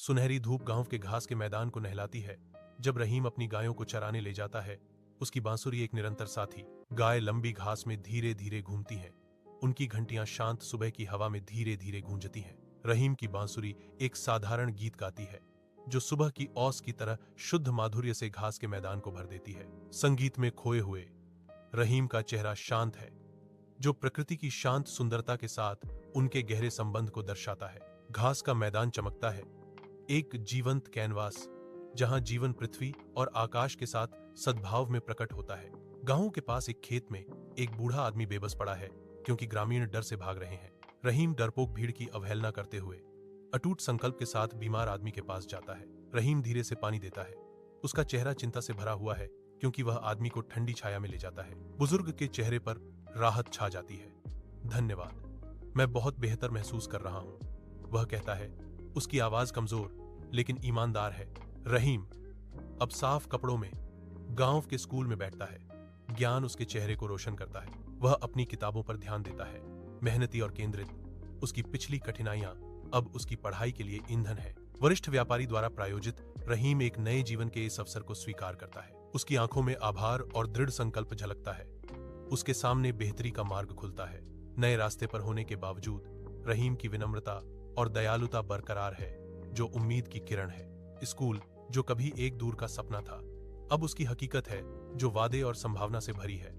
सुनहरी धूप गांव के घास के मैदान को नहलाती है। जब रहीम अपनी गायों को चराने ले जाता है, उसकी बांसुरी एक निरंतर साथी। गाय लंबी घास में धीरे धीरे घूमती हैं। उनकी घंटियां शांत सुबह की हवा में धीरे धीरे गूंजती हैं। रहीम की बांसुरी एक साधारण गीत गाती है, जो सुबह की औस की तरह शुद्ध माधुर्य से घास के मैदान को भर देती है। संगीत में खोए हुए रहीम का चेहरा शांत है, जो प्रकृति की शांत सुंदरता के साथ उनके गहरे संबंध को दर्शाता है। घास का मैदान चमकता है, एक जीवंत कैनवास, जहां जीवन पृथ्वी और आकाश के साथ सद्भाव में प्रकट होता है। गांव के पास एक खेत में एक बूढ़ा आदमी बेबस पड़ा है, क्योंकि ग्रामीण डर से भाग रहे हैं। रहीम डरपोक भीड़ की अवहेलना करते हुए अटूट संकल्प के साथ बीमार आदमी के पास जाता है। रहीम धीरे से पानी देता है। उसका चेहरा चिंता से भरा हुआ है, क्योंकि वह आदमी को ठंडी छाया में ले जाता है। बुजुर्ग के चेहरे पर राहत छा जाती है। धन्यवाद, मैं बहुत बेहतर महसूस कर रहा हूं, वह कहता है। उसकी आवाज कमजोर लेकिन ईमानदार है। रहीम अब साफ कपड़ों में गांव के स्कूल में बैठता है। ज्ञान उसके चेहरे को रोशन करता है। वह अपनी किताबों पर ध्यान देता है, मेहनती और केंद्रित। उसकी पिछली कठिनाइयां अब उसकी पढ़ाई के लिए ईंधन है। वरिष्ठ व्यापारी द्वारा प्रायोजित रहीम एक नए जीवन के इस अवसर को स्वीकार करता है। उसकी आंखों में आभार और दृढ़ संकल्प झलकता है। उसके सामने बेहतरी का मार्ग खुलता है। नए रास्ते पर होने के बावजूद रहीम की विनम्रता और दयालुता बरकरार है, जो उम्मीद की किरण है। स्कूल, जो कभी एक दूर का सपना था, अब उसकी हकीकत है, जो वादे और संभावना से भरी है।